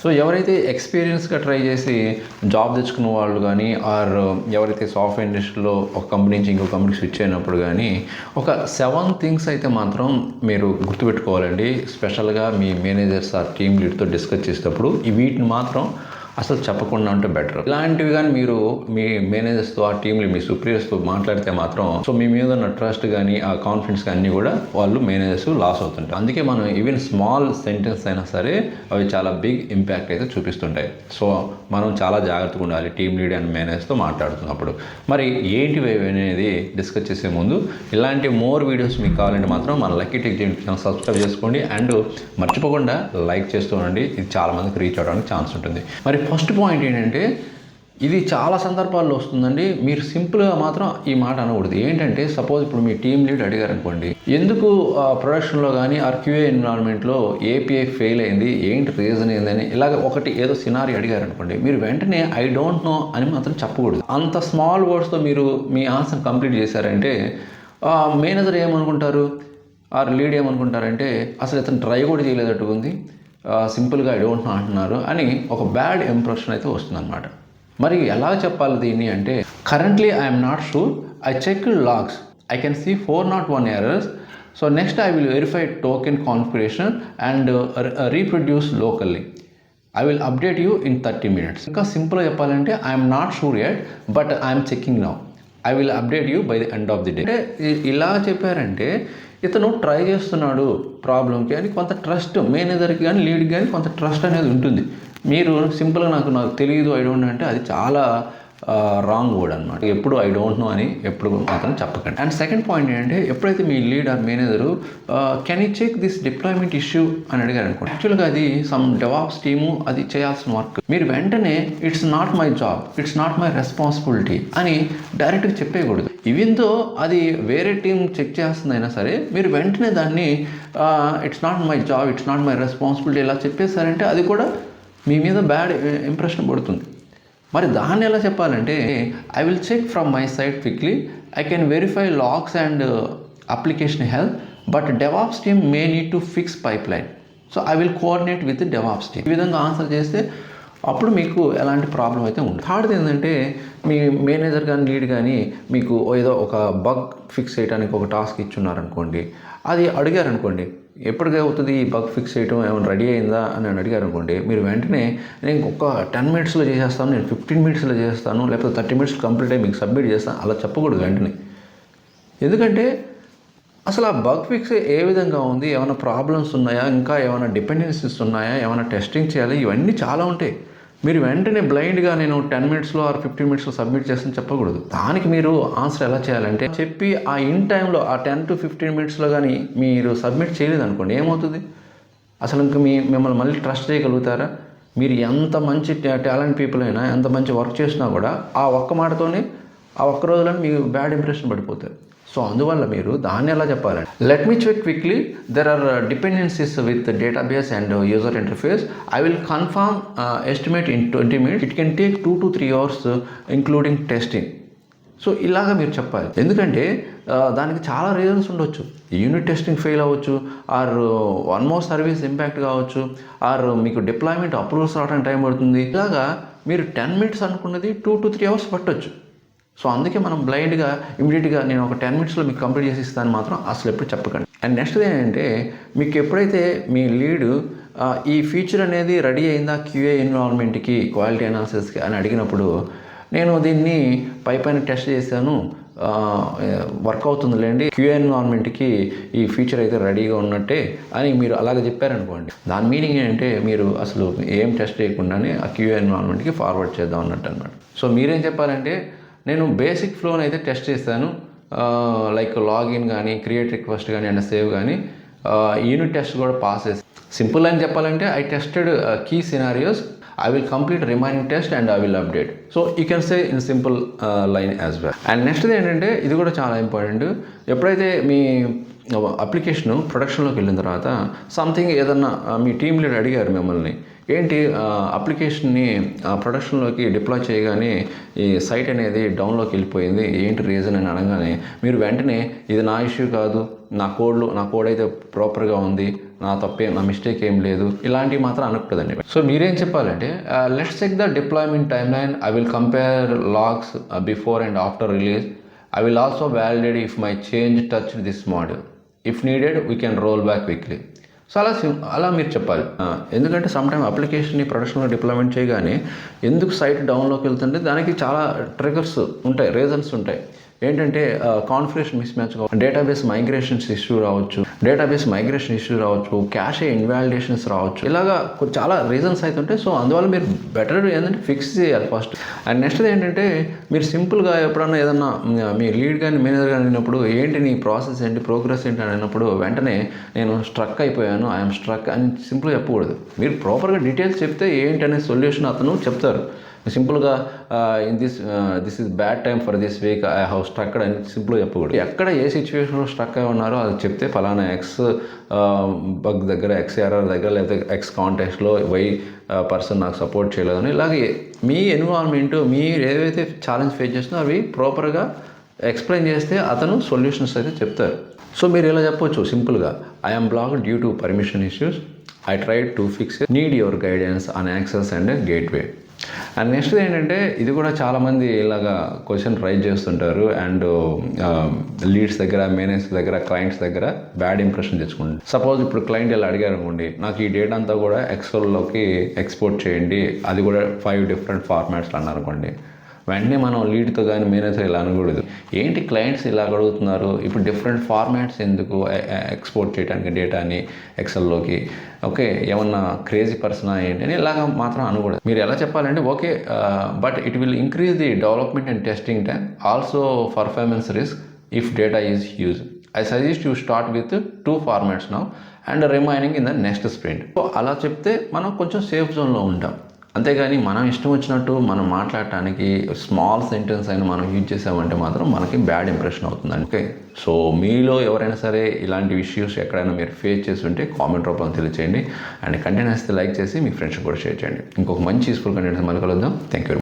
So ఎవరైతే ఎక్స్పీరియన్స్గా try చేసి job తెచ్చుకున్న వాళ్ళు కానీ ఆర్ ఎవరైతే సాఫ్ట్వేర్ ఇండస్ట్రీలో ఒక కంపెనీ నుంచి ఇంకో కంపెనీకి స్విచ్ అయినప్పుడు కానీ ఒక 7 థింగ్స్ అయితే మాత్రం మీరు గుర్తుపెట్టుకోవాలండి. స్పెషల్గా మీ మేనేజర్స్ ఆర్ టీమ్ లీడ్తో డిస్కస్ చేసేటప్పుడు వీటిని మాత్రం అసలు చెప్పకుండా ఉంటే బెటర్. ఇలాంటివి కానీ మీరు మీ మేనేజర్స్తో ఆ టీంలో మీ సుపీరియర్స్తో మాట్లాడితే మాత్రం సో మీ మీద ఉన్న ట్రస్ట్ కానీ ఆ కాన్ఫిడెన్స్ కానీ కూడా వాళ్ళు మేనేజర్స్ లాస్ అవుతుంటారు. అందుకే మనం ఈవెన్ స్మాల్ సెంటెన్స్ అయినా సరే అవి చాలా బిగ్ ఇంపాక్ట్ అయితే చూపిస్తుంటాయి. సో మనం చాలా జాగ్రత్తగా ఉండాలి టీమ్ లీడ్ అండ్ మేనేజర్స్తో మాట్లాడుతున్నప్పుడు. మరి ఏంటివి అనేది డిస్కస్ చేసే ముందు ఇలాంటి మోర్ వీడియోస్ మీకు కావాలంటే మాత్రం మన లక్కీ టెక్ ఛానల్ సబ్స్క్రైబ్ చేసుకోండి అండ్ మర్చిపోకుండా లైక్ చేస్తూ ఉండండి. ఇది చాలా మందికి రీచ్ అవడానికి ఛాన్స్ ఉంటుంది. మరి ఫస్ట్ పాయింట్ ఏంటంటే ఇది చాలా సందర్భాల్లో వస్తుందండి. మీరు సింపుల్గా మాత్రం ఈ మాట అనకూడదు. ఏంటంటే సపోజ్ ఇప్పుడు మీ టీమ్ లీడ్ అడిగారు అనుకోండి, ఎందుకు ప్రొడక్షన్లో కానీ ఆర్ క్యూఏ ఎన్విరాన్మెంట్లో ఏపీఐ ఫెయిల్ అయింది, ఏంటి రీజన్ ఏందని ఇలాగ ఒకటి ఏదో సినారీ అడిగారు అనుకోండి, మీరు వెంటనే ఐ డోంట్ నో అని మాత్రం చెప్పకూడదు. అంత స్మాల్ వర్డ్స్తో మీరు మీ ఆన్సర్ కంప్లీట్ చేశారంటే మేనేజర్ ఏమనుకుంటారు ఆర్ లీడ్ ఏమనుకుంటారంటే అసలు ఇతను ట్రై కూడా చేయలేదట్టు ఉంది, సింపుల్గా ఐ డోంట్ నో అంటున్నారు అని ఒక బ్యాడ్ ఇంప్రెషన్ అయితే వస్తుందన్నమాట. మరి ఎలా చెప్పాలి దీన్ని అంటే currently I'm not sure, I check logs, I can see 401 errors, so next I will verify token configuration and reproduce locally, I will update you in 30 minutes. ఇంకా సింపుల్గా చెప్పాలంటే I'm not sure yet but I'm checking now, I will update you by the end of the day. అంటే ఇలా చెప్పారంటే ఇతను try చేస్తున్నాడు ప్రాబ్లంకి అని కొంత ట్రస్ట్ మేనేజర్కి కానీ లీడ్కి కానీ కొంత ట్రస్ట్ అనేది ఉంటుంది. మీరు సింపుల్గా నాకు తెలియదు ఐ డోంట్ నో అంటే అది చాలా రాంగ్ వర్డ్ అనమాట. ఎప్పుడు ఐ డోంట్ నో అని ఎప్పుడు మాత్రం చెప్పకండి. అండ్ సెకండ్ పాయింట్ ఏంటంటే ఎప్పుడైతే మీ lead or manager can you check this deployment issue అని అడిగారు అనుకోండి, యాక్చువల్గా అది సమ్ డెవాప్స్ టీము అది చేయాల్సిన వర్క్, మీరు వెంటనే it's not my job, it's not my responsibility అని డైరెక్ట్గా చెప్పేయకూడదు. ఈవెన్తో అది వేరే టీం చెక్ చేస్తుందైనా సరే మీరు వెంటనే దాన్ని it's not my job, it's not my responsibility ఇలా చెప్పేశారంటే అది కూడా మీ మీద బ్యాడ్ ఇంప్రెషన్ పడుతుంది. మరి దాన్ని ఎలా చెప్పాలంటే I will check from my side quickly, I can verify logs and application health but DevOps team may need to fix pipeline, so I will coordinate with DevOps team. ఈ విధంగా answer చేస్తే అప్పుడు మీకు ఎలాంటి problem అయితే ఉండదు. Third ఏంటంటే మీ manager కానీ లీడ్ కానీ మీకు ఏదో ఒక బగ్ ఫిక్స్ చేయడానికి ఒక టాస్క్ ఇచ్చున్నారనుకోండి, అది అడిగారు అనుకోండి, ఎప్పటికీ అవుతుంది ఈ బగ్ ఫిక్స్ చేయడం, ఏమైనా రెడీ అయిందా అని అడిగారు అనుకోండి, మీరు వెంటనే నేను ఒక 10 minutesలో చేసేస్తాను, నేను 15 minutesలో చేస్తాను, లేకపోతే 30 minutes కంప్లీట్ అయ్యి మీకు సబ్మిట్ చేస్తాను అలా చెప్పకూడదు వెంటనే. ఎందుకంటే అసలు ఆ బగ్ ఫిక్స్ ఏ విధంగా ఉంది, ఏమైనా ప్రాబ్లమ్స్ ఉన్నాయా, ఇంకా ఏమైనా డిపెండెన్సీస్ ఉన్నాయా, ఏమైనా టెస్టింగ్ చేయాలి, ఇవన్నీ చాలా ఉంటాయి. మీరు వెంటనే బ్లైండ్గా నేను 10 minutesలో ఆర్ 15 minutesలో సబ్మిట్ చేస్తాను చెప్పకూడదు. దానికి మీరు ఆన్సర్ ఎలా చేయాలంటే చెప్పి ఆ ఇన్ టైంలో ఆ 10 to 15 minutesలో కానీ మీరు సబ్మిట్ చేయలేదు అనుకోండి, ఏమవుతుంది అసలు ఇంకా మిమ్మల్ని మళ్ళీ ట్రస్ట్ చేయగలుగుతారా? మీరు ఎంత మంచి టాలెంట్ పీపుల్ అయినా ఎంత మంచి వర్క్ చేసినా కూడా ఆ ఒక్క మాటతోనే ఆ ఒక్క రోజులోనే మీకు బ్యాడ్ ఇంప్రెషన్ పడిపోతారు. సో అందువల్ల మీరు దాన్ని ఎలా చెప్పాలంటే let me check quickly, there are dependencies with database and user interface, I will confirm estimate in 20 minutes, it can take 2 to 3 hours including testing. So ఇలాగ మీరు చెప్పాలి. ఎందుకంటే దానికి చాలా రీజన్స్ ఉండొచ్చు. యూనిట్ టెస్టింగ్ ఫెయిల్ అవ్వచ్చు, or one more service impact కావచ్చు, or మీకు డిప్లాయ్మెంట్ అప్రూవల్స్ రావడానికి టైం పడుతుంది. ఇలాగా మీరు 10 minutes అనుకున్నది 2 to 3 hours పట్టొచ్చు. సో అందుకే మనం బ్లైండ్గా ఇమీడియట్గా నేను ఒక 10 minutesలో మీకు కంప్లీట్ చేసి ఇస్తాను మాత్రం అసలు ఎప్పుడు చెప్పకండి. అండ్ నెక్స్ట్ ఏంటంటే మీకు ఎప్పుడైతే మీ లీడు ఈ ఫీచర్ అనేది రెడీ అయిందా క్యూఏ ఎన్విరాన్మెంట్కి క్వాలిటీ అనాలిసిస్కి అని అడిగినప్పుడు నేను దీన్ని పైన టెస్ట్ చేశాను, వర్క్ అవుతుందిలేండి, క్యూఏ ఎన్విరాన్మెంట్కి ఈ ఫీచర్ అయితే రెడీగా ఉన్నట్టే అని మీరు అలాగే చెప్పారనుకోండి, దాని మీనింగ్ ఏంటంటే మీరు అసలు ఏం టెస్ట్ చేయకుండానే ఆ క్యూఏ ఎన్విరాన్మెంట్కి ఫార్వర్డ్ చేద్దాం అన్నట్టు అనమాట. సో మీరేం చెప్పాలంటే నేను బేసిక్ ఫ్లోని అయితే టెస్ట్ చేశాను, లైక్ లాగిన్ కానీ క్రియేట్ రిక్వెస్ట్ కానీ అండ్ సేవ్ కానీ యూనిట్ టెస్ట్ కూడా పాస్ చేస్తాను. సింపుల్ అని చెప్పాలంటే I tested key scenarios, I will complete remaining test and I will update. So you can say in simple line as well. And next ఏంటంటే ఇది కూడా చాలా ఇంపార్టెంట్. ఎప్పుడైతే మీ అప్లికేషన్ ప్రొడక్షన్లోకి వెళ్ళిన తర్వాత సంథింగ్ ఏదన్నా మీ టీమ్ లీడ్ అడిగారు మిమ్మల్ని, ఏంటి అప్లికేషన్ని ప్రొడక్షన్లోకి డిప్లాయ్ చేయగానే ఈ సైట్ అనేది డౌన్లోకి వెళ్ళిపోయింది, ఏంటి రీజన్ అని అనగానే మీరు వెంటనే ఇది నా ఇష్యూ కాదు, నా కోడ్ అయితే ప్రాపర్గా ఉంది, నా మిస్టేక్ ఏం లేదు, ఇలాంటివి మాత్రం అనకూడదండి. సో మీరేం చెప్పాలంటే let's check the deployment timeline, I will compare logs before and after release, I will also validate if my change touch this model, if needed we can roll back quickly. So అలా మీరు చెప్పాలి. ఎందుకంటే sometime అప్లికేషన్ని ప్రొడక్షన్లో deployment చేయగానే ఎందుకు site డౌన్లోకి వెళ్తుంటే దానికి చాలా ట్రిగర్స్ ఉంటాయి, రీజన్స్ ఉంటాయి. ఏంటంటే కాన్ఫిగరేషన్ మిస్ మ్యాచ్ కావచ్చు, డేటాబేస్ మైగ్రేషన్స్ ఇష్యూ రావచ్చు, క్యాషే ఇన్వాలిడేషన్స్ రావచ్చు, ఇలాగా చాలా రీజన్స్ అయితే ఉంటాయి. సో అందువల్ల మీరు బెటర్ ఏంటంటే ఫిక్స్ చేయాలి ఫస్ట్. అండ్ నెక్స్ట్ ఏంటంటే మీరు సింపుల్గా ఎప్పుడన్నా ఏదన్నా మీ లీడ్ కానీ మేనేజర్ కానీ అయినప్పుడు ఏంటి నీ ప్రాసెస్ ఏంటి, ప్రోగ్రెస్ ఏంటి అని అయినప్పుడు వెంటనే నేను స్ట్రక్ అయిపోయాను, ఐఎమ్ స్ట్రక్ అని సింపుల్గా చెప్పకూడదు. మీరు ప్రాపర్గా డీటెయిల్స్ చెప్తే ఏంటనే సొల్యూషన్ అతను చెప్తారు. సింపుల్గా this is bad time for this week, I have struck అని సింపుల్గా చెప్పకూడదు. ఎక్కడ ఏ సిచ్యువేషన్లో స్ట్రక్ అయి ఉన్నారో అది చెప్తే ఫలానా ఎక్స్ బగ్ దగ్గర, ఎక్స్ ఎర్రర్ దగ్గర, లేకపోతే ఎక్స్ కాంటెక్స్లో వై పర్సన్ నాకు సపోర్ట్ చేయలేదని, ఇలాగే మీ ఎన్విరాన్మెంట్ మీరు ఏవైతే ఛాలెంజ్ ఫేస్ చేస్తున్నారో అవి ప్రాపర్గా ఎక్స్ప్లెయిన్ చేస్తే అతను సొల్యూషన్స్ అయితే చెప్తారు. సో మీరు ఇలా చెప్పొచ్చు సింపుల్గా, I'm blocked due to permission issues, I tried to fix, need your guidance on access and gateway. And next ఏంటంటే ఇది కూడా చాలామంది ఇలాగా క్వశ్చన్ రైజ్ చేస్తుంటారు అండ్ లీడ్స్ దగ్గర, మేనేజర్స్ దగ్గర, క్లయింట్స్ దగ్గర బ్యాడ్ ఇంప్రెషన్ తెచ్చుకుంటారు. సపోజ్ ఇప్పుడు క్లయింట్ ఇలా అడిగారు అనుకోండి, నాకు ఈ డేటా అంతా కూడా ఎక్సెల్లోకి ఎక్స్పోర్ట్ చేయండి, అది కూడా 5 డిఫరెంట్ ఫార్మాట్స్లో అన్నారు అనుకోండి, వెంటనే మనం లీడ్తో కానీ మేనేజర్ ఇలా అనకూడదు. ఏంటి క్లయింట్స్ ఇలా అడుగుతున్నారు, ఇప్పుడు డిఫరెంట్ ఫార్మాట్స్ ఎందుకు ఎక్స్పోర్ట్ చేయడానికి డేటాని ఎక్సెల్లోకి, ఓకే ఏమన్నా క్రేజీ పర్సనా ఏంటి అని ఇలాగ మాత్రం అనకూడదు. మీరు ఎలా చెప్పాలంటే okay but it will increase the development and testing time, also performance risk if data is huge. I suggest you start with 2 formats now and remaining in the next sprint. So అలా చెప్తే మనం కొంచెం safe జోన్లో ఉంటాం. అంతేగాని మనం ఇష్టం వచ్చినట్టు మనం మాట్లాడటానికి స్మాల్ సెంటెన్స్ అయినా మనం యూజ్ చేసామంటే మాత్రం మనకి బ్యాడ్ ఇంప్రెషన్ అవుతుందండి. ఓకే, సో మీలో ఎవరైనా సరే ఇలాంటి ఇష్యూస్ ఎక్కడైనా మీరు ఫేస్ చేసి ఉంటే కామెంట్ రూపంలో తెలియచేయండి. అండ్ కంటెంట్ వస్తే లైక్ చేసి మీ ఫ్రెండ్స్ కూడా షేర్ చేయండి. ఇంకొక మంచి యూస్ఫుల్ కంటెంట్స్ మళ్ళీ కలుద్దాం. Thank you.